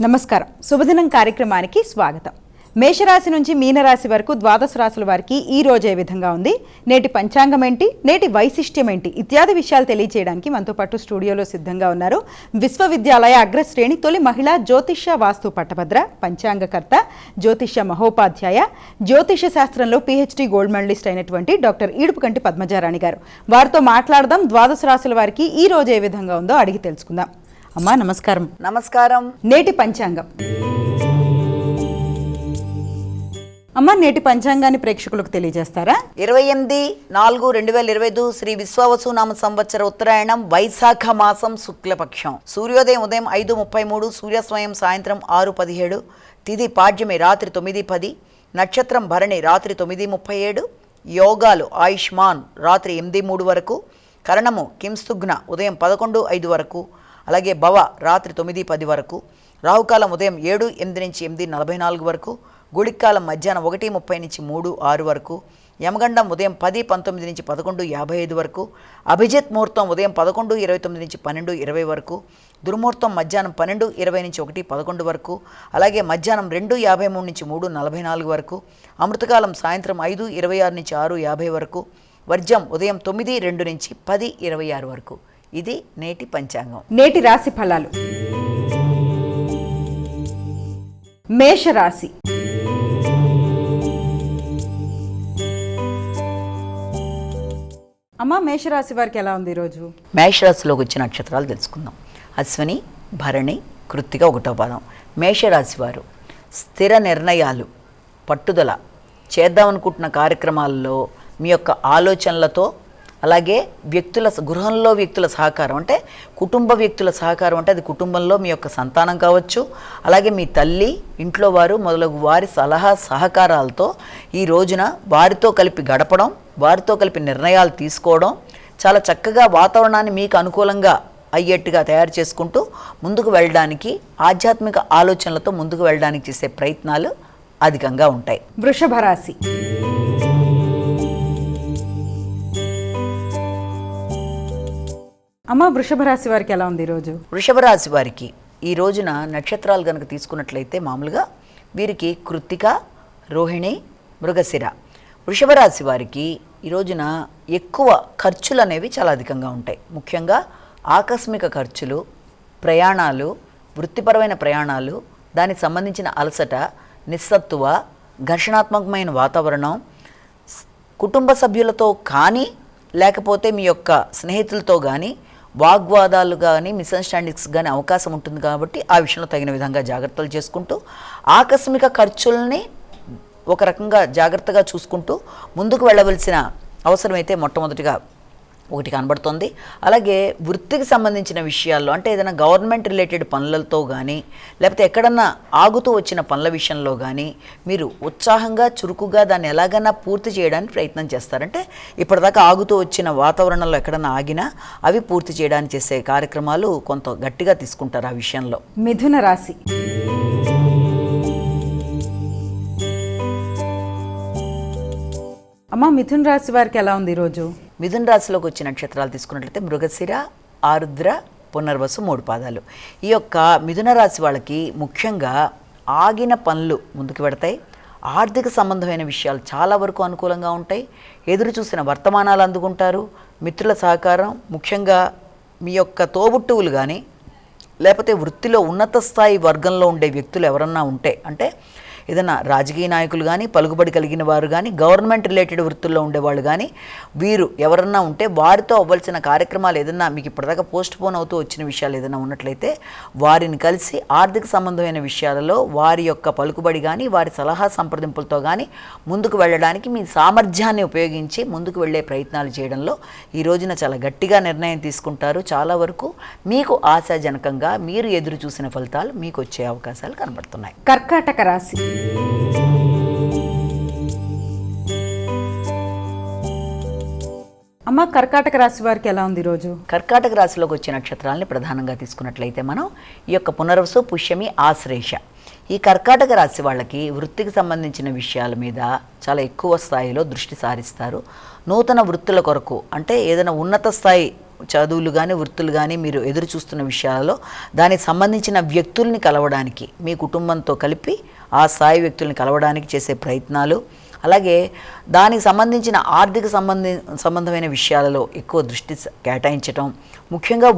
నమస్కారం. శుభదినం కార్యక్రమానికి స్వాగతం. మేషరాశి నుంచి మీనరాశి వరకు ద్వాదశ రాశుల వారికి ఈ రోజు ఏ విధంగా ఉంది, నేటి పంచాంగం ఏంటి, నేటి వైశిష్ట్యం ఏంటి ఇత్యాది విషయాలు తెలియజేయడానికి మనతో పాటు స్టూడియోలో సిద్ధంగా ఉన్నారు విశ్వవిద్యాలయ అగ్రశ్రేణి తొలి మహిళా జ్యోతిష్య వాస్తు పట్టభద్ర, పంచాంగకర్త, జ్యోతిష్య మహోపాధ్యాయ, జ్యోతిష శాస్త్రంలో PhD గోల్డ్ మెడలిస్ట్ అయినటువంటి డాక్టర్ ఈడుపుకంటి పద్మజారాణి గారు. వారితో మాట్లాడదాం. ద్వాదశ రాశుల వారికి ఈ రోజు ఏ విధంగా ఉందో అడిగి తెలుసుకుందాం. అమ్మా నమస్కారం. నమస్కారం. నేటి పంచాంగం. అమ్మ, నేటి పంచాంగాన్ని ప్రేక్షకులకు తెలియజేస్తారా? 28/4/2025 శ్రీ విశ్వావసునామ సంవత్సర ఉత్తరాయణం వైశాఖ మాసం శుక్లపక్షం. సూర్యోదయం ఉదయం 5:33, సూర్యాస్తమయం సాయంత్రం 6:17, తిథి పాడ్యమి రాత్రి 9:10, నక్షత్రం భరణి రాత్రి 9:37, యోగాలు ఆయుష్మాన్ రాత్రి 8:03 వరకు, కరణము కింస్తుగ్న ఉదయం 11:05 వరకు, అలాగే భవ రాత్రి 9:10 వరకు, రాహుకాలం ఉదయం 7:08 నుంచి 8:44 వరకు, గుళికాలం మధ్యాహ్నం 1:30 నుంచి 3:06 వరకు, యమగండం ఉదయం 10:19 నుంచి 11:55 వరకు, అభిజిత్ ముహూర్తం ఉదయం 11:29 నుంచి 12:20 వరకు, దుర్ముహూర్తం మధ్యాహ్నం 12:20 నుంచి 1:11 వరకు, అలాగే మధ్యాహ్నం 2:53 నుంచి 3:44 వరకు, అమృతకాలం సాయంత్రం 5:26 నుంచి 6:50 వరకు, వర్జం ఉదయం 9:02 నుంచి 10:26 వరకు. ఇది నేటి పంచాంగం. నేటి రాశి ఫలాలు. మేషరాశి. అమ్మ, మేషరాశి వారికి ఎలా ఉంది ఈరోజు? మేషరాశిలోకి వచ్చిన నక్షత్రాలు తెలుసుకుందాం. అశ్విని, భరణి, కృత్తిక 1వ పాదం. మేషరాశి వారు స్థిర నిర్ణయాలు, పట్టుదల, చేద్దామనుకుంటున్న కార్యక్రమాల్లో మీ యొక్క ఆలోచనలతో, అలాగే గృహంలో వ్యక్తుల సహకారం, అంటే కుటుంబ వ్యక్తుల సహకారం, అంటే అది కుటుంబంలో మీ యొక్క సంతానం కావచ్చు, అలాగే మీ తల్లి, ఇంట్లో వారు మొదలగు వారి సలహా సహకారాలతో ఈ రోజున వారితో కలిపి గడపడం, వారితో కలిపి నిర్ణయాలు తీసుకోవడం, చాలా చక్కగా వాతావరణాన్ని మీకు అనుకూలంగా అయ్యేట్టుగా తయారు చేసుకుంటూ ముందుకు వెళ్ళడానికి, ఆధ్యాత్మిక ఆలోచనలతో ముందుకు వెళ్ళడానికి చేసే ప్రయత్నాలు అధికంగా ఉంటాయి. వృషభ రాశి. అమ్మ, వృషభ రాశి వారికి ఎలా ఉంది ఈరోజు? వృషభ రాశి వారికి ఈ రోజున నక్షత్రాలు కనుక తీసుకున్నట్లయితే మామూలుగా వీరికి కృత్తిక, రోహిణి, మృగశిర. వృషభ రాశి వారికి ఈ రోజున ఎక్కువ ఖర్చులు అనేవి చాలా అధికంగా ఉంటాయి. ముఖ్యంగా ఆకస్మిక ఖర్చులు, ప్రయాణాలు, వృత్తిపరమైన ప్రయాణాలు, దానికి సంబంధించిన అలసట, నిస్సత్తువ, ఘర్షణాత్మకమైన వాతావరణం, కుటుంబ సభ్యులతో కానీ లేకపోతే మీ యొక్క స్నేహితులతో కానీ వాగ్వాదాలు కానీ మిస్అండర్స్టాండింగ్స్ కానీ అవకాశం ఉంటుంది. కాబట్టి ఆ విషయంలో తగిన విధంగా జాగ్రత్తలు చేసుకుంటూ ఆకస్మిక ఖర్చుల్ని ఒక రకంగా జాగ్రత్తగా చూసుకుంటూ ముందుకు వెళ్ళవలసిన అవసరం అయితే మొట్టమొదటిగా ఒకటి కనబడుతుంది. అలాగే వృత్తికి సంబంధించిన విషయాల్లో, అంటే ఏదైనా గవర్నమెంట్ రిలేటెడ్ పనులతో కానీ లేకపోతే ఎక్కడన్నా ఆగుతూ వచ్చిన పనుల విషయంలో కానీ మీరు ఉత్సాహంగా, చురుకుగా దాన్ని ఎలాగైనా పూర్తి చేయడానికి ప్రయత్నం చేస్తారంటే ఇప్పటిదాకా ఆగుతూ వచ్చిన వాతావరణంలో ఎక్కడన్నా ఆగినా అవి పూర్తి చేయడానికి చేసే కార్యక్రమాలు కొంత గట్టిగా తీసుకుంటారు ఆ విషయంలో. మిథున రాశి. అమ్మ, మిథున రాశి వారికి ఎలా ఉంది ఈరోజు? మిథున రాశిలోకి వచ్చిన నక్షత్రాలు తీసుకున్నట్లయితే మృగశిర, ఆరుద్ర, పునర్వసు 3 పాదాలు. ఈ యొక్క మిథున రాశి వాళ్ళకి ముఖ్యంగా ఆగిన పనులు ముందుకు పెడతాయి. ఆర్థిక సంబంధమైన విషయాలు చాలా వరకు అనుకూలంగా ఉంటాయి. ఎదురు చూసిన వర్తమానాలు అందుకుంటారు. మిత్రుల సహకారం, ముఖ్యంగా మీ యొక్క తోబుట్టువులు కానీ లేకపోతే వృత్తిలో ఉన్నత స్థాయి వర్గంలో ఉండే వ్యక్తులు ఎవరన్నా ఉంటే, అంటే ఏదైనా రాజకీయ నాయకులు కానీ, పలుకుబడి కలిగిన వారు కానీ, గవర్నమెంట్ రిలేటెడ్ వృత్తుల్లో ఉండేవాళ్ళు కానీ, వీరు ఎవరన్నా ఉంటే వారితో అవ్వాల్సిన కార్యక్రమాలు ఏదన్నా మీకు ఇప్పటిదాకా పోస్ట్ పోన్ అవుతూ వచ్చిన విషయాలు ఏదైనా ఉన్నట్లయితే వారిని కలిసి ఆర్థిక సంబంధమైన విషయాలలో వారి యొక్క పలుకుబడి కానీ, వారి సలహా సంప్రదింపులతో కానీ ముందుకు వెళ్ళడానికి మీ సామర్థ్యాన్ని ఉపయోగించి ముందుకు వెళ్ళే ప్రయత్నాలు చేయడంలో ఈ రోజున చాలా గట్టిగా నిర్ణయం తీసుకుంటారు. చాలా వరకు మీకు ఆశాజనకంగా మీరు ఎదురు చూసిన ఫలితాలు మీకు వచ్చే అవకాశాలు కనబడుతున్నాయి. కర్కాటక రాశి. అమ్మ, కర్కాటక రాశి వారికి ఎలా ఉంది ఈరోజు? కర్కాటక రాశిలోకి వచ్చే నక్షత్రాలని ప్రధానంగా తీసుకున్నట్లయితే మనం ఈ యొక్క పునర్వసు, పుష్యమి, ఆశ్లేష. ఈ కర్కాటక రాశి వాళ్ళకి వృత్తికి సంబంధించిన విషయాల మీద చాలా ఎక్కువ స్థాయిలో దృష్టి సారిస్తారు. నూతన వృత్తుల కొరకు, అంటే ఏదైనా ఉన్నత స్థాయి చదువులు కానీ వృత్తులు కానీ మీరు ఎదురు చూస్తున్న విషయాలలో దానికి సంబంధించిన వ్యక్తుల్ని కలవడానికి మీ కుటుంబంతో కలిపి ఆ స్థాయి వ్యక్తుల్ని కలవడానికి చేసే ప్రయత్నాలు, అలాగే దానికి సంబంధించిన ఆర్థిక సంబంధమైన విషయాలలో ఎక్కువ దృష్టి కేటాయించటం, ముఖ్యంగా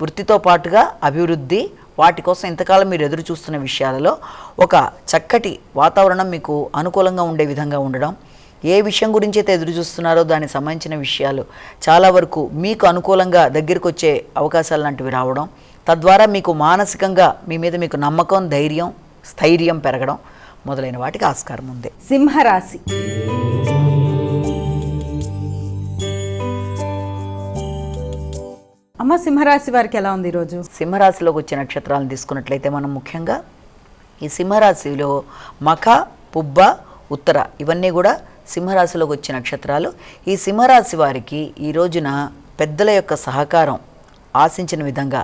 వృత్తితో పాటుగా అభివృద్ధి, వాటి కోసం ఇంతకాలం మీరు ఎదురు చూస్తున్న విషయాలలో ఒక చక్కటి వాతావరణం మీకు అనుకూలంగా ఉండే విధంగా ఉండడం, ఏ విషయం గురించి అయితే ఎదురు చూస్తున్నారో దానికి సంబంధించిన విషయాలు చాలా వరకు మీకు అనుకూలంగా దగ్గరికి వచ్చే అవకాశాలు లాంటివి రావడం, తద్వారా మీకు మానసికంగా మీ మీద మీకు నమ్మకం, ధైర్యం, స్థైర్యం పెరగడం మొదలైన వాటికి ఆస్కారం ఉంది. సింహరాశి. అమ్మ, సింహరాశి వారికి ఎలా ఉంది ఈరోజు? సింహరాశిలోకి వచ్చే నక్షత్రాలను తీసుకున్నట్లయితే మనం ముఖ్యంగా ఈ సింహరాశిలో మఖ, పుబ్బ, ఉత్తర ఇవన్నీ కూడా సింహరాశిలోకి వచ్చే నక్షత్రాలు. ఈ సింహరాశి వారికి ఈ రోజున పెద్దల యొక్క సహకారం ఆశించిన విధంగా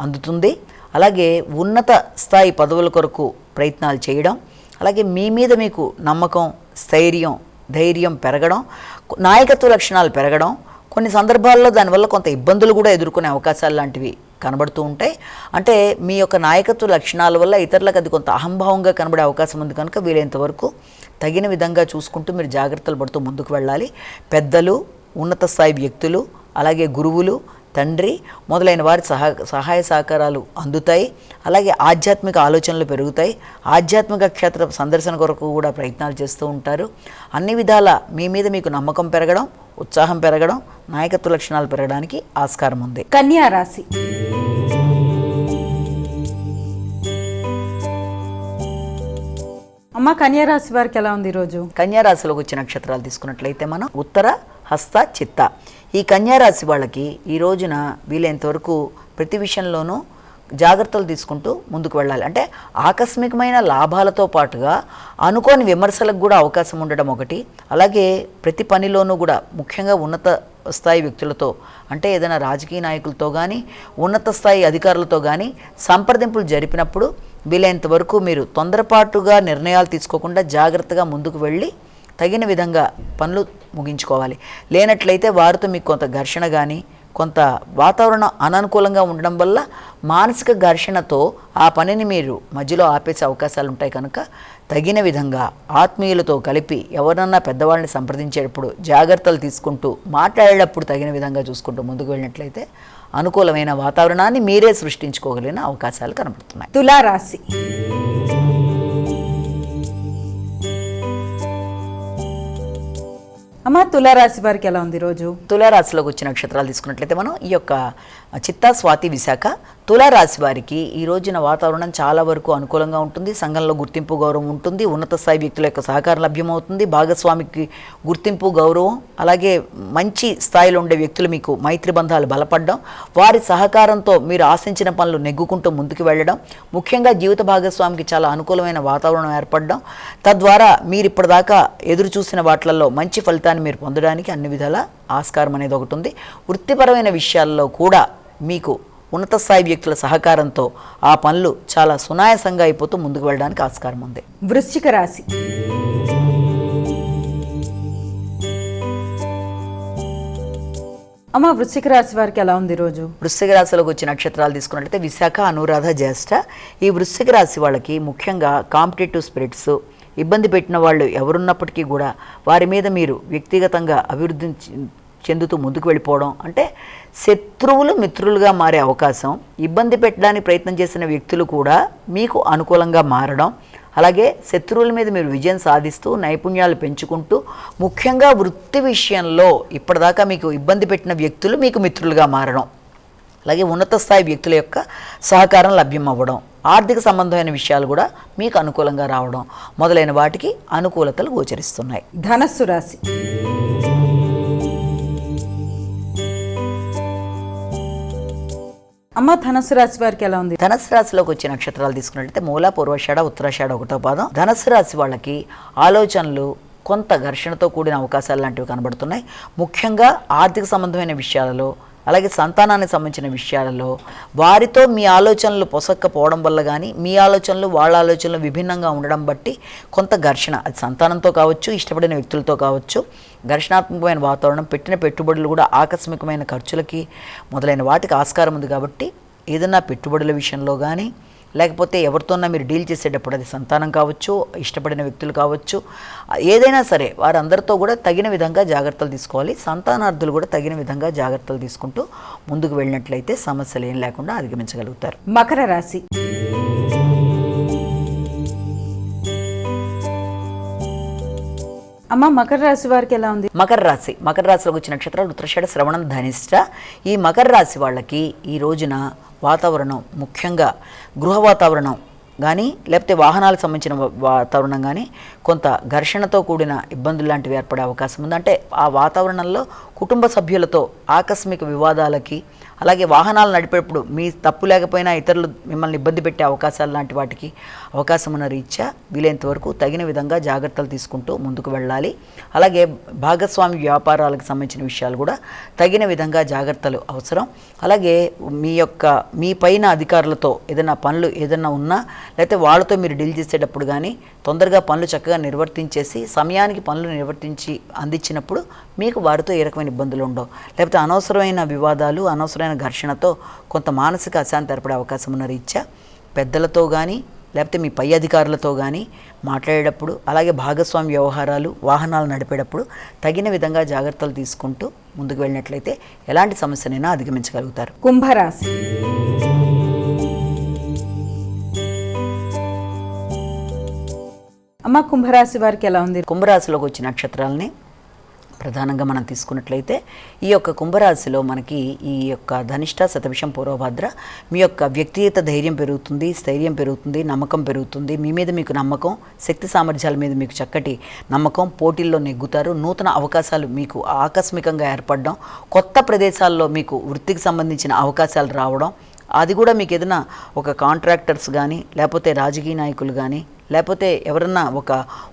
అందుతుంది. అలాగే ఉన్నత స్థాయి పదవుల కొరకు ప్రయత్నాలు చేయడం, అలాగే మీ మీద మీకు నమ్మకం, స్థైర్యం, ధైర్యం పెరగడం, నాయకత్వ లక్షణాలు పెరగడం, కొన్ని సందర్భాల్లో దానివల్ల కొంత ఇబ్బందులు కూడా ఎదుర్కొనే అవకాశాలు లాంటివి కనబడుతూ ఉంటాయి. అంటే మీ యొక్క నాయకత్వ లక్షణాల వల్ల ఇతరులకు అది కొంత అహంభావంగా కనబడే అవకాశం ఉంది కనుక వీలైనంత వరకు తగిన విధంగా చూసుకుంటూ మీరు జాగ్రత్తలు పడుతూ ముందుకు వెళ్ళాలి. పెద్దలు, ఉన్నత స్థాయి వ్యక్తులు, అలాగే గురువులు, తండ్రి మొదలైన వారి సహాయ సహకారాలు అందుతాయి. అలాగే ఆధ్యాత్మిక ఆలోచనలు పెరుగుతాయి. ఆధ్యాత్మిక క్షేత్ర సందర్శన కొరకు కూడా ప్రయత్నాలు చేస్తూ ఉంటారు. అన్ని విధాల మీ మీద మీకు నమ్మకం పెరగడం, ఉత్సాహం పెరగడం, నాయకత్వ లక్షణాలు పెరగడానికి ఆస్కారం ఉంది. కన్యా రాశి. అమ్మ, కన్యా రాశి వారికి ఎలా ఉంది ఈరోజు? కన్యా రాశిలోకి వచ్చే నక్షత్రాలు తీసుకున్నట్లయితే మనం ఉత్తర, హస్త, చిత్త. ఈ కన్యా రాశి వాళ్ళకి ఈ రోజున వీలైనంతవరకు ప్రతి విషయంలోనూ జాగ్రత్తలు తీసుకుంటూ ముందుకు వెళ్ళాలి. అంటే ఆకస్మికమైన లాభాలతో పాటుగా అనుకోని విమర్శలకు కూడా అవకాశం ఉండడం ఒకటి. అలాగే ప్రతి పనిలోనూ కూడా ముఖ్యంగా ఉన్నత స్థాయి వ్యక్తులతో, అంటే ఏదైనా రాజకీయ నాయకులతో కానీ ఉన్నత స్థాయి అధికారులతో కానీ సంప్రదింపులు జరిపినప్పుడు వీలైనంత వరకు మీరు తొందరపాటుగా నిర్ణయాలు తీసుకోకుండా జాగ్రత్తగా ముందుకు వెళ్ళి తగిన విధంగా పనులు ముగించుకోవాలి. లేనట్లయితే వారితో మీకు కొంత ఘర్షణ కానీ కొంత వాతావరణం అననుకూలంగా ఉండడం వల్ల మానసిక ఘర్షణతో ఆ పనిని మీరు మధ్యలో ఆపేసే అవకాశాలు ఉంటాయి కనుక తగిన విధంగా ఆత్మీయులతో కలిపి ఎవరన్నా పెద్దవాళ్ళని సంప్రదించేటప్పుడు జాగ్రత్తలు తీసుకుంటూ మాట్లాడేటప్పుడు తగిన విధంగా చూసుకుంటూ ముందుకు వెళ్ళినట్లయితే అనుకూలమైన వాతావరణాన్ని మీరే సృష్టించుకోగలిగిన అవకాశాలు కనబడుతున్నాయి. తులారాశి. అమ్మ, తులారాశి వారికి ఎలా ఉంది ఈరోజు? తులారాశిలోకి వచ్చిన నక్షత్రాలు తీసుకున్నట్లయితే మనం ఈ యొక్క చిత్తా, స్వాతి, విశాఖ తులారాశి వారికి ఈ రోజున వాతావరణం చాలా వరకు అనుకూలంగా ఉంటుంది. సంఘంలో గుర్తింపు, గౌరవం ఉంటుంది. ఉన్నత స్థాయి వ్యక్తుల యొక్క సహకారం లభ్యమవుతుంది. భాగస్వామికి గుర్తింపు, గౌరవం, అలాగే మంచి స్థాయిలో ఉండే వ్యక్తులు మీకు మైత్రి బంధాలు బలపడడం, వారి సహకారంతో మీరు ఆశించిన పనులు నెగ్గుకుంటూ ముందుకు వెళ్ళడం, ముఖ్యంగా జీవిత భాగస్వామికి చాలా అనుకూలమైన వాతావరణం ఏర్పడడం, తద్వారా మీరు ఇప్పటిదాకా ఎదురు చూసిన వాటిల్లో మంచి ఫలితాన్ని మీరు పొందడానికి అన్ని విధాల ఆస్కారం అనేది ఒకటి ఉంది. వృత్తిపరమైన విషయాల్లో కూడా మీకు ఉన్నత స్థాయి వ్యక్తుల సహకారంతో ఆ పనులు చాలా సునాయాసంగా అయిపోతూ ముందుకు వెళ్ళడానికి ఆస్కారం ఉంది. వృశ్చిక రాశి. అమ్మ, వృశ్చిక రాశి వారికి ఎలా ఉంది ఈరోజు? వృశ్చిక రాశిలోకి వచ్చే నక్షత్రాలు తీసుకున్నట్లయితే విశాఖ, అనురాధ, జ్యేష్ఠ. ఈ వృశ్చిక రాశి వాళ్ళకి ముఖ్యంగా కాంపిటేటివ్ స్పిరిట్స్, ఇబ్బంది పెట్టిన వాళ్ళు ఎవరున్నప్పటికీ కూడా వారి మీద మీరు వ్యక్తిగతంగా అభివృద్ధి చెందుతూ ముందుకు వెళ్ళిపోవడం, అంటే శత్రువులు మిత్రులుగా మారే అవకాశం, ఇబ్బంది పెట్టడానికి ప్రయత్నం చేసిన వ్యక్తులు కూడా మీకు అనుకూలంగా మారడం, అలాగే శత్రువుల మీద మీరు విజయం సాధిస్తూ నైపుణ్యాలు పెంచుకుంటూ ముఖ్యంగా వృత్తి విషయంలో ఇప్పటిదాకా మీకు ఇబ్బంది పెట్టిన వ్యక్తులు మీకు మిత్రులుగా మారడం, అలాగే ఉన్నత స్థాయి వ్యక్తుల యొక్క సహకారం లభ్యం అవ్వడం, ఆర్థిక సంబంధమైన విషయాలు కూడా మీకు అనుకూలంగా రావడం మొదలైన వాటికి అనుకూలతలు గోచరిస్తున్నాయి. ధనస్సు రాశి. అమ్మ, ధనస్సు రాశి వారికి ఎలా ఉంది? ధనస్సు రాశిలోకి వచ్చే నక్షత్రాలు తీసుకున్నట్లయితే మూల, పూర్వాషాఢ, ఉత్తరాషాఢ ఒకటో పాదం. ధనస్సు రాశి వాళ్ళకి ఆలోచనలు కొంత ఘర్షణతో కూడిన అవకాశాలు లాంటివి కనబడుతున్నాయి. ముఖ్యంగా ఆర్థిక సంబంధమైన విషయాలలో అలాగే సంతానానికి సంబంధించిన విషయాలలో వారితో మీ ఆలోచనలు పొసక్కపోవడం వల్ల కానీ మీ ఆలోచనలు వాళ్ళ ఆలోచనలు విభిన్నంగా ఉండడం బట్టి కొంత ఘర్షణ, అది సంతానంతో కావచ్చు, ఇష్టపడిన వ్యక్తులతో కావచ్చు, ఘర్షణాత్మకమైన వాతావరణం, పెట్టిన పెట్టుబడులు కూడా ఆకస్మికమైన ఖర్చులకి మొదలైన వాటికి ఆస్కారం ఉంది. కాబట్టి ఏదైనా పెట్టుబడుల విషయంలో కానీ లేకపోతే ఎవరితోన్నా మీరు డీల్ చేసేటప్పుడు, అది సంతానం కావచ్చు, ఇష్టపడిన వ్యక్తులు కావచ్చు, ఏదైనా సరే వారందరితో కూడా తగిన విధంగా జాగ్రత్తలు తీసుకోవాలి. సంతానార్థులు కూడా తగిన విధంగా జాగ్రత్తలు తీసుకుంటూ ముందుకు వెళ్ళినట్లయితే సమస్యలు ఏం లేకుండా అధిగమించగలుగుతారు. మకర రాశి. అమ్మ, మకర రాశి వారికి ఎలా ఉంది? మకర రాశిలోకి వచ్చిన నక్షత్రాలు ఉత్తరాషాఢ, శ్రవణం, ధనిష్ట. ఈ మకర రాశి వాళ్ళకి ఈ రోజున వాతావరణం, ముఖ్యంగా గృహ వాతావరణం కానీ లేకపోతే వాహనాలకు సంబంధించిన వాతావరణం కానీ కొంత ఘర్షణతో కూడిన ఇబ్బందులు లాంటివి ఏర్పడే అవకాశం ఉంది. అంటే ఆ వాతావరణంలో కుటుంబ సభ్యులతో ఆకస్మిక వివాదాలకి, అలాగే వాహనాలు నడిపేటప్పుడు మీ తప్పు లేకపోయినా ఇతరులు మిమ్మల్ని ఇబ్బంది పెట్టే అవకాశాలు లాంటి వాటికి అవకాశం ఉన్న రీత్యా వీలైనంత వరకు తగిన విధంగా జాగ్రత్తలు తీసుకుంటూ ముందుకు వెళ్ళాలి. అలాగే భాగస్వామి వ్యాపారాలకు సంబంధించిన విషయాలు కూడా తగిన విధంగా జాగ్రత్తలు అవసరం. అలాగే మీ పైన అధికారులతో ఏదైనా పనులు ఏదైనా ఉన్నా లేకపోతే వాళ్ళతో మీరు డీల్ చేసేటప్పుడు కానీ తొందరగా పనులు చక్కగా నిర్వర్తించేసి సమయానికి పనులు నిర్వర్తించి అందించినప్పుడు మీకు వారితో ఏ రకమైన ఇబ్బందులు ఉండవు. లేకపోతే అనవసరమైన వివాదాలు, అనవసరమైన ఘర్షణతో కొంత మానసిక అశాంతి ఏర్పడే అవకాశం ఉన్న రీత్యా పెద్దలతో కానీ లేకపోతే మీ పై అధికారులతో కానీ మాట్లాడేటప్పుడు, అలాగే భాగస్వామి వ్యవహారాలు, వాహనాలు నడిపేటప్పుడు తగిన విధంగా జాగ్రత్తలు తీసుకుంటూ ముందుకు వెళ్ళినట్లయితే ఎలాంటి సమస్యనైనా అధిగమించగలుగుతారు. కుంభరాశి. అమ్మ, కుంభరాశి వారికి ఎలా ఉంది? కుంభరాశిలోకి వచ్చిన నక్షత్రాలని ప్రధానంగా మనం తీసుకున్నట్లయితే ఈ యొక్క కుంభరాశిలో మనకి ఈ యొక్క ధనిష్ట, శతభిషం, పూర్వభద్ర మీ యొక్క వ్యక్తిగత ధైర్యం పెరుగుతుంది, స్థైర్యం పెరుగుతుంది, నమ్మకం పెరుగుతుంది. మీ మీద మీకు నమ్మకం, శక్తి సామర్థ్యాల మీద మీకు చక్కటి నమ్మకం, పోటీల్లో నెగ్గుతారు. నూతన అవకాశాలు మీకు ఆకస్మికంగా ఏర్పడడం, కొత్త ప్రదేశాల్లో మీకు వృత్తికి సంబంధించిన అవకాశాలు రావడం, అది కూడా మీకు ఏదైనా ఒక కాంట్రాక్టర్స్ కానీ లేకపోతే రాజకీయ నాయకులు కానీ లేకపోతే ఎవరన్నా ఒక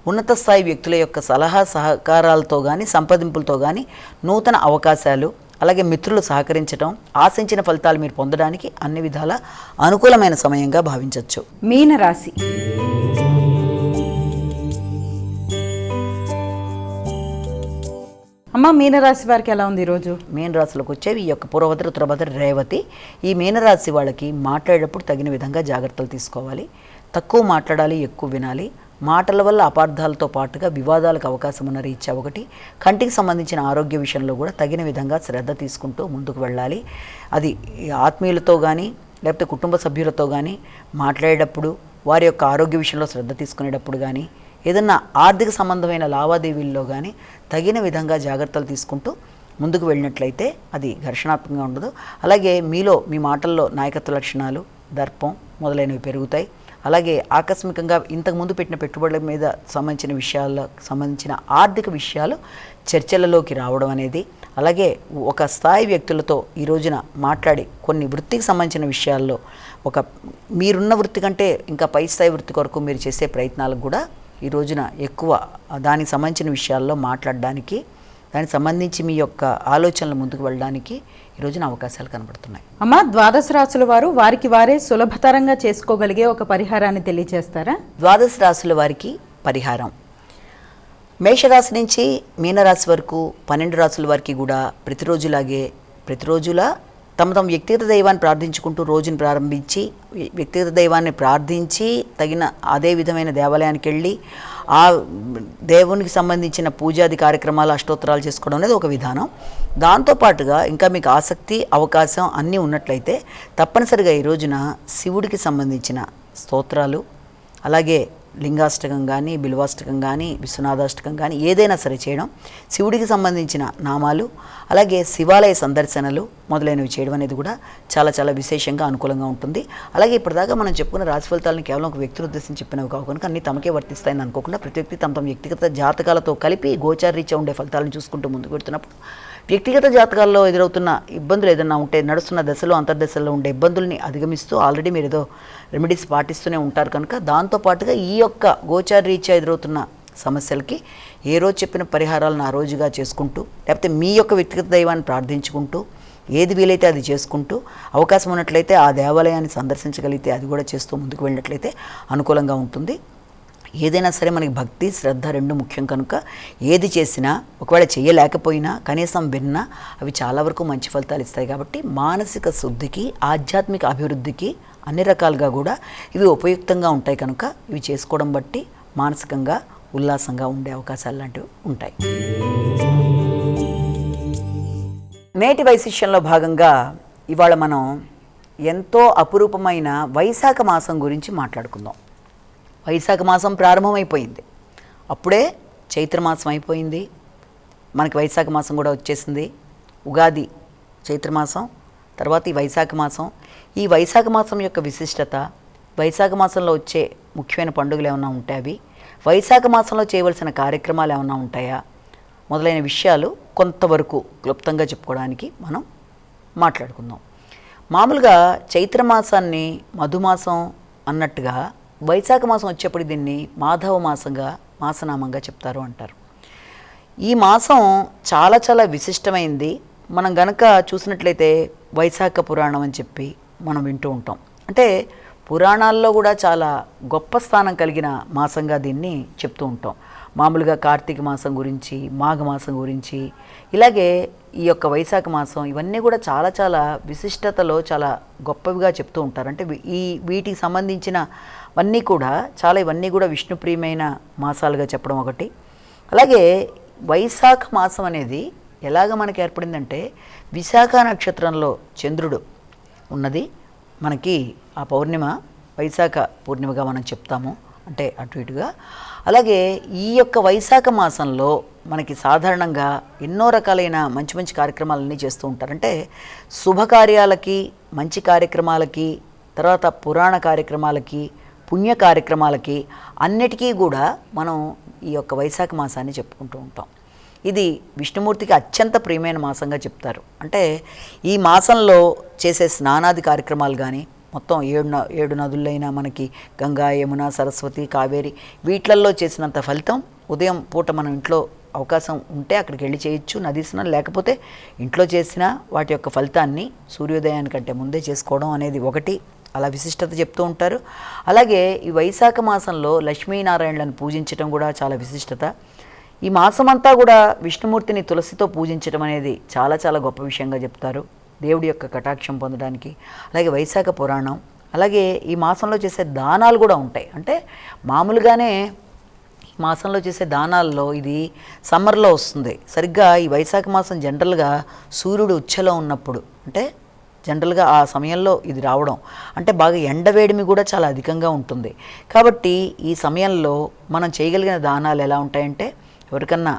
ఉన్నత స్థాయి వ్యక్తుల యొక్క సలహా సహకారాలతో కానీ సంప్రదింపులతో కానీ నూతన అవకాశాలు, అలాగే మిత్రులు సహకరించడం, ఆశించిన ఫలితాలు మీరు పొందడానికి అన్ని విధాల అనుకూలమైన సమయంగా భావించవచ్చు. మీనరాశి. అమ్మ, మీనరాశి వారికి ఎలా ఉంది ఈరోజు? మీనరాశిలోకి వచ్చేవి ఈ యొక్క పూర్వభద్ర, ఉత్తరభద్ర, రేవతి. ఈ మీనరాశి వాళ్ళకి మాట్లాడేటప్పుడు తగిన విధంగా జాగ్రత్తలు తీసుకోవాలి. తక్కువ మాట్లాడాలి, ఎక్కువ వినాలి. మాటల వల్ల అపార్థాలతో పాటుగా వివాదాలకు అవకాశం ఉన్న రీత్యా ఒకటి కంటికి సంబంధించిన ఆరోగ్య విషయంలో కూడా తగిన విధంగా శ్రద్ధ తీసుకుంటూ ముందుకు వెళ్ళాలి. అది ఆత్మీయులతో కానీ లేకపోతే కుటుంబ సభ్యులతో కానీ మాట్లాడేటప్పుడు, వారి యొక్క ఆరోగ్య విషయంలో శ్రద్ధ తీసుకునేటప్పుడు కానీ, ఏదన్నా ఆర్థిక సంబంధమైన లావాదేవీల్లో కానీ తగిన విధంగా జాగ్రత్తలు తీసుకుంటూ ముందుకు వెళ్ళినట్లయితే అది ఘర్షణాత్మకంగా ఉండదు. అలాగే మీ మాటల్లో నాయకత్వ లక్షణాలు, దర్పం మొదలైనవి పెరుగుతాయి. అలాగే ఆకస్మికంగా ఇంతకుముందు పెట్టిన పెట్టుబడుల మీద సంబంధించిన విషయాలకు సంబంధించిన ఆర్థిక విషయాలు చర్చలలోకి రావడం అనేది, అలాగే ఒక స్థాయి వ్యక్తులతో ఈ రోజున మాట్లాడి కొన్ని వృత్తికి సంబంధించిన విషయాల్లో మీరున్న వృత్తి కంటే ఇంకా పై స్థాయి వృత్తి కొరకు మీరు చేసే ప్రయత్నాలకు కూడా ఈ రోజున ఎక్కువ దానికి సంబంధించిన విషయాల్లో మాట్లాడడానికి, దానికి సంబంధించి మీ యొక్క ఆలోచనలు ముందుకు వెళ్ళడానికి ఈ రోజున అవకాశాలు కనబడుతున్నాయి. అమ్మ, ద్వాదశ రాశుల వారు వారికి వారే సులభతరంగా చేసుకోగలిగే ఒక పరిహారాన్ని తెలియజేస్తారా? ద్వాదశ రాశుల వారికి పరిహారం, మేషరాశి నుంచి మీనరాశి వరకు 12 రాశుల వారికి కూడా ప్రతిరోజులా తమ వ్యక్తిగత దైవాన్ని ప్రార్థించుకుంటూ రోజును ప్రారంభించి వ్యక్తిగత దైవాన్ని ప్రార్థించి తగిన అదే విధమైన దేవాలయానికి వెళ్ళి ఆ దేవునికి సంబంధించిన పూజాది కార్యక్రమాలు, అష్టోత్తరాలు చేసుకోవడం అనేది ఒక విధానం. దాంతోపాటుగా ఇంకా మీకు ఆసక్తి, అవకాశం అన్నీ ఉన్నట్లయితే తప్పనిసరిగా ఈ రోజున శివుడికి సంబంధించిన స్తోత్రాలు, అలాగే లింగాష్టకం కానీ, బిల్వాష్టకం కానీ, విశ్వనాథాష్టకం కానీ ఏదైనా సరే చేయడం, శివుడికి సంబంధించిన నామాలు, అలాగే శివాలయ సందర్శనలు మొదలైనవి చేయడం అనేది కూడా చాలా చాలా విశేషంగా అనుకూలంగా ఉంటుంది. అలాగే ఇప్పటిదాకా మనం చెప్పుకున్న రాశి ఫలితాలను కేవలం ఒక వ్యక్తిని ఉద్దేశించి చెప్పినవి కాకుండా అన్ని తమకే వర్తిస్తాయని అనుకోకుండా ప్రతి వ్యక్తి తమ వ్యక్తిగత జాతకాలతో కలిపి గోచారీత్యా ఉండే ఫలితాలను చూసుకుంటూ ముందుకు పెడుతున్నప్పుడు వ్యక్తిగత జాతకాల్లో ఎదురవుతున్న ఇబ్బందులు ఏదైనా ఉంటే నడుస్తున్న దశలో అంతర్దశలో ఉండే ఇబ్బందుల్ని అధిగమిస్తూ ఆల్రెడీ మీరు ఏదో రెమెడీస్ పాటిస్తూనే ఉంటారు కనుక దాంతోపాటుగా ఈ యొక్క గోచారీత్యా ఎదురవుతున్న సమస్యలకి ఏ రోజు చెప్పిన పరిహారాలను ఆ రోజుగా చేసుకుంటూ లేకపోతే మీ యొక్క వ్యక్తిగత దైవాన్ని ప్రార్థించుకుంటూ ఏది వీలైతే అది చేసుకుంటూ, అవకాశం ఉన్నట్లయితే ఆ దేవాలయాన్ని సందర్శించగలిగితే అది కూడా చేస్తూ ముందుకు వెళ్ళినట్లయితే అనుకూలంగా ఉంటుంది. ఏదైనా సరే మనకి భక్తి శ్రద్ధ రెండు ముఖ్యం కనుక ఏది చేసినా ఒకవేళ చేయలేకపోయినా కనీసం విన్నా అవి చాలా వరకు మంచి ఫలితాలు ఇస్తాయి. కాబట్టి మానసిక శుద్ధికి ఆధ్యాత్మిక అభివృద్ధికి అన్ని రకాలుగా కూడా ఇవి ఉపయుక్తంగా ఉంటాయి కనుక ఇవి చేసుకోవడం బట్టి మానసికంగా ఉల్లాసంగా ఉండే అవకాశాలు లాంటివి ఉంటాయి. నేటి వైశిష్యంలో భాగంగా ఇవాళ మనం ఎంతో అపురూపమైన వైశాఖ మాసం గురించి మాట్లాడుకుందాం. వైశాఖ మాసం ప్రారంభమైపోయింది, అప్పుడే చైత్రమాసం అయిపోయింది, మనకి వైశాఖ మాసం కూడా వచ్చేసింది. ఉగాది చైత్రమాసం, తర్వాత ఈ వైశాఖ మాసం. ఈ వైశాఖ మాసం యొక్క విశిష్టత, వైశాఖ మాసంలో వచ్చే ముఖ్యమైన పండుగలు ఏమైనా ఉంటాయి, అవి వైశాఖ మాసంలో చేయవలసిన కార్యక్రమాలు ఏమైనా ఉంటాయా, మొదలైన విషయాలు కొంతవరకు క్లుప్తంగా చెప్పుకోవడానికి మనం మాట్లాడుకుందాం. మామూలుగా చైత్రమాసాన్ని మధుమాసం అన్నట్టుగా వైశాఖ మాసం వచ్చేప్పుడు దీన్ని మాధవ మాసంగా మాసనామంగా చెప్తారు అంటారు. ఈ మాసం చాలా చాలా విశిష్టమైంది. మనం గనక చూసినట్లయితే వైశాఖ పురాణం అని చెప్పి మనం వింటూ ఉంటాం. అంటే పురాణాల్లో కూడా చాలా గొప్ప స్థానం కలిగిన మాసంగా దీన్ని చెప్తూ ఉంటాం. మామూలుగా కార్తీక మాసం గురించి, మాఘమాసం గురించి, ఇలాగే ఈ యొక్క వైశాఖ మాసం, ఇవన్నీ కూడా చాలా చాలా విశిష్టతలో చాలా గొప్పవిగా చెప్తూ ఉంటారు. అంటే వీటికి సంబంధించినవన్నీ కూడా ఇవన్నీ కూడా విష్ణుప్రియమైన మాసాలుగా చెప్పడం ఒకటి. అలాగే వైశాఖ మాసం అనేది ఎలాగ మనకి ఏర్పడిందంటే, విశాఖ నక్షత్రంలో చంద్రుడు ఉన్నది మనకి ఆ పౌర్ణిమ వైశాఖ పూర్ణిమగా మనం చెప్తాము, అంటే అటు ఇటుగా. అలాగే ఈ యొక్క వైశాఖ మాసంలో మనకి సాధారణంగా ఎన్నో రకాలైన మంచి మంచి కార్యక్రమాలన్నీ చేస్తూ ఉంటారు. అంటే శుభకార్యాలకి, మంచి కార్యక్రమాలకి, తర్వాత పురాణ కార్యక్రమాలకి, పుణ్య కార్యక్రమాలకి అన్నిటికీ కూడా మనం ఈ యొక్క వైశాఖ మాసాన్ని చెప్పుకుంటూ ఉంటాం. ఇది విష్ణుమూర్తికి అత్యంత ప్రియమైన మాసంగా చెప్తారు. అంటే ఈ మాసంలో చేసే స్నానాది కార్యక్రమాలు కానీ, మొత్తం 7 నదులైన మనకి గంగా, యమున, సరస్వతి, కావేరి, వీటిలల్లో చేసినంత ఫలితం ఉదయం పూట మనం ఇంట్లో అవకాశం ఉంటే అక్కడికి వెళ్ళి చేయొచ్చు నదీ స్నానం, లేకపోతే ఇంట్లో చేసిన వాటి యొక్క ఫలితాన్ని సూర్యోదయానికంటే ముందే చేసుకోవడం అనేది ఒకటి, అలా విశిష్టత చెప్తూ ఉంటారు. అలాగే ఈ వైశాఖ మాసంలో లక్ష్మీనారాయణలను పూజించడం కూడా చాలా విశిష్టత. ఈ మాసమంతా కూడా విష్ణుమూర్తిని తులసితో పూజించడం అనేది చాలా చాలా గొప్ప విషయంగా చెప్తారు, దేవుడి యొక్క కటాక్షం పొందడానికి. అలాగే వైశాఖ పురాణం, అలాగే ఈ మాసంలో చేసే దానాలు కూడా ఉంటాయి. అంటే మామూలుగానే ఈ మాసంలో చేసే దానాల్లో ఇది సమ్మర్లో వస్తుంది. సరిగ్గా ఈ వైశాఖ మాసం జనరల్గా సూర్యుడు ఉచ్చలో ఉన్నప్పుడు, అంటే జనరల్గా ఆ సమయంలో ఇది రావడం, అంటే బాగా ఎండవేడిమి కూడా చాలా అధికంగా ఉంటుంది. కాబట్టి ఈ సమయంలో మనం చేయగలిగిన దానాలు ఎలా ఉంటాయంటే, ఎవరికన్నా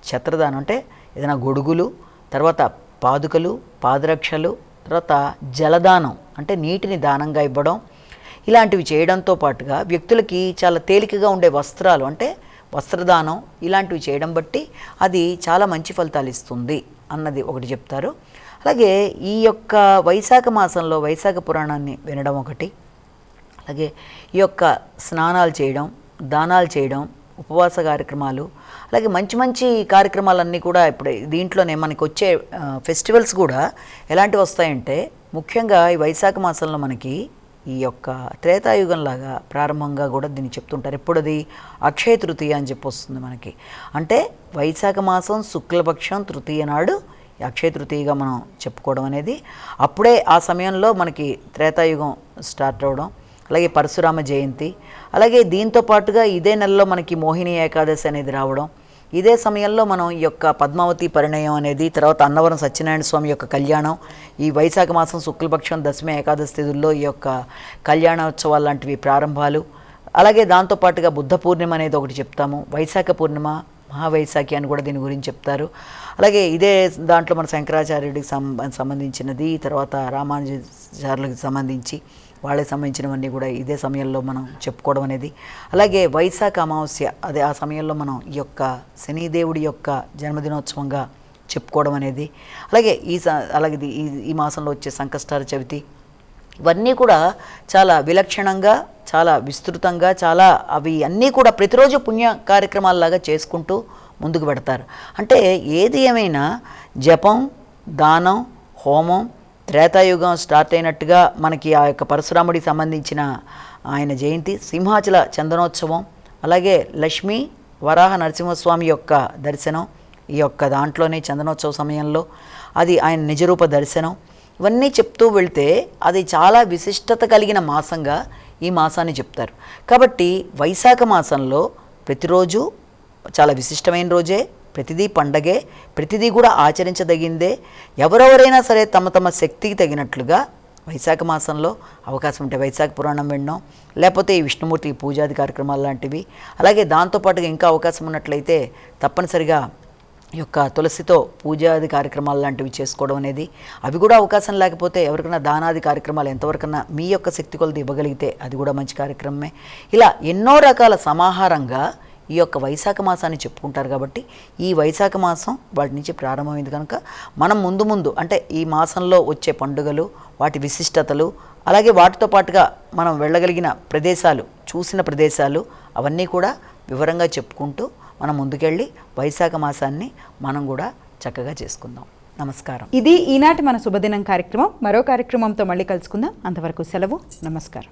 ఛత్రదానం అంటే ఏదైనా గొడుగులు, తర్వాత పాదుకలు, పాదరక్షలు, తర్వాత జలదానం అంటే నీటిని దానంగా ఇవ్వడం, ఇలాంటివి చేయడంతో పాటుగా వ్యక్తులకి చాలా తేలికగా ఉండే వస్త్రాలు అంటే వస్త్రదానం ఇలాంటివి చేయడం బట్టి అది చాలా మంచి ఫలితాలు ఇస్తుంది అన్నది ఒకటి చెప్తారు. అలాగే ఈ యొక్క వైశాఖ మాసంలో వైశాఖ పురాణాన్ని వినడం ఒకటి, అలాగే ఈ యొక్క స్నానాలు చేయడం, దానాలు చేయడం, ఉపవాస కార్యక్రమాలు, అలాగే మంచి మంచి కార్యక్రమాలన్నీ కూడా ఇప్పుడు దీంట్లోనే మనకి వచ్చే ఫెస్టివల్స్ కూడా ఎలాంటివి వస్తాయంటే, ముఖ్యంగా ఈ వైశాఖ మాసంలో మనకి ఈ యొక్క త్రేతాయుగంలాగా ప్రారంభంగా కూడా దీన్ని చెప్తుంటారు. ఎప్పుడు అది అక్షయ తృతీయ అని చెప్పి వస్తుంది మనకి. అంటే వైశాఖ మాసం శుక్లపక్షం తృతీయ నాడు అక్షయ తృతీయగా మనం చెప్పుకోవడం అనేది, అప్పుడే ఆ సమయంలో మనకి త్రేతాయుగం స్టార్ట్ అవడం. అలాగే పరశురామ జయంతి, అలాగే దీంతో పాటుగా ఇదే నెలలో మనకి మోహిని ఏకాదశి అనేది రావడం, ఇదే సమయంలో మనం ఈ యొక్క పద్మావతి పరిణయం అనేది, తర్వాత అన్నవరం సత్యనారాయణ స్వామి యొక్క కళ్యాణం, ఈ వైశాఖ మాసం శుక్లపక్షం దశమి ఏకాదశి తిథుల్లో ఈ యొక్క కళ్యాణోత్సవాలు లాంటివి ప్రారంభాలు. అలాగే దాంతోపాటుగా బుద్ధ పూర్ణిమ అనేది ఒకటి చెప్తాము, వైశాఖ పూర్ణిమ, మహావైశాఖి అని కూడా దీని గురించి చెప్తారు. అలాగే ఇదే దాంట్లో మన శంకరాచార్యుడికి సంబంధించినది, తర్వాత రామానుజాచార్యులకు సంబంధించి వాళ్ళకి సంబంధించినవన్నీ కూడా ఇదే సమయంలో మనం చెప్పుకోవడం అనేది. అలాగే వైశాఖ అమావాస్య, అదే ఆ సమయంలో మనం ఈ యొక్క శనిదేవుడి యొక్క జన్మదినోత్సవంగా చెప్పుకోవడం అనేది. అలాగే అలాగే ఈ మాసంలో వచ్చే సంకష్టార చవితి, ఇవన్నీ కూడా చాలా విలక్షణంగా, చాలా విస్తృతంగా, చాలా అవి అన్నీ కూడా ప్రతిరోజు పుణ్య కార్యక్రమాలలాగా చేసుకుంటూ ముందుకు పెడతారు. అంటే ఏది ఏమైనా జపం, దానం, హోమం, త్రేతాయుగం స్టార్ట్ అయినట్టుగా మనకి ఆ యొక్క పరశురాముడికి సంబంధించిన ఆయన జయంతి, సింహాచల చందనోత్సవం, అలాగే లక్ష్మీ వరాహ నరసింహస్వామి యొక్క దర్శనం ఈ యొక్క దాంట్లోనే చందనోత్సవ సమయంలో అది ఆయన నిజరూప దర్శనం, ఇవన్నీ చెప్తూ వెళ్తే అది చాలా విశిష్టత కలిగిన మాసంగా ఈ మాసాన్ని చెప్తారు. కాబట్టి వైశాఖ మాసంలో ప్రతిరోజు చాలా విశిష్టమైన రోజే, ప్రతిదీ పండగే, ప్రతిదీ కూడా ఆచరించదగిందే. ఎవరెవరైనా సరే తమ తమ శక్తికి తగినట్లుగా వైశాఖ మాసంలో అవకాశం ఉంటే వైశాఖ పురాణం వినడం, లేకపోతే ఈ విష్ణుమూర్తికి పూజాది కార్యక్రమాలు లాంటివి, అలాగే దాంతోపాటుగా ఇంకా అవకాశం ఉన్నట్లయితే తప్పనిసరిగా ఈ యొక్క తులసితో పూజాది కార్యక్రమాలు లాంటివి చేసుకోవడం అనేది, అవి కూడా అవకాశం లేకపోతే ఎవరికైనా దానాది కార్యక్రమాలు ఎంతవరకన్నా మీ యొక్క శక్తి కొలది ఇవ్వగలిగితే అది కూడా మంచి కార్యక్రమమే. ఇలా ఎన్నో రకాల సమాహారంగా ఈ యొక్క వైశాఖ మాసాన్ని చెప్పుకుంటారు. కాబట్టి ఈ వైశాఖ మాసం వాటి నుంచి ప్రారంభమైంది కనుక మనం ముందు ముందు అంటే ఈ మాసంలో వచ్చే పండుగలు, వాటి విశిష్టతలు, అలాగే వాటితో పాటుగా మనం వెళ్ళగలిగిన ప్రదేశాలు, చూసిన ప్రదేశాలు అవన్నీ కూడా వివరంగా చెప్పుకుంటూ మనం ముందుకెళ్ళి వైశాఖ మాసాన్ని మనం కూడా చక్కగా చేసుకుందాం. నమస్కారం. ఇది ఈనాటి మన శుభదినం కార్యక్రమం. మరో కార్యక్రమంతో మళ్ళీ కలుసుకుందాం. అంతవరకు సెలవు. నమస్కారం.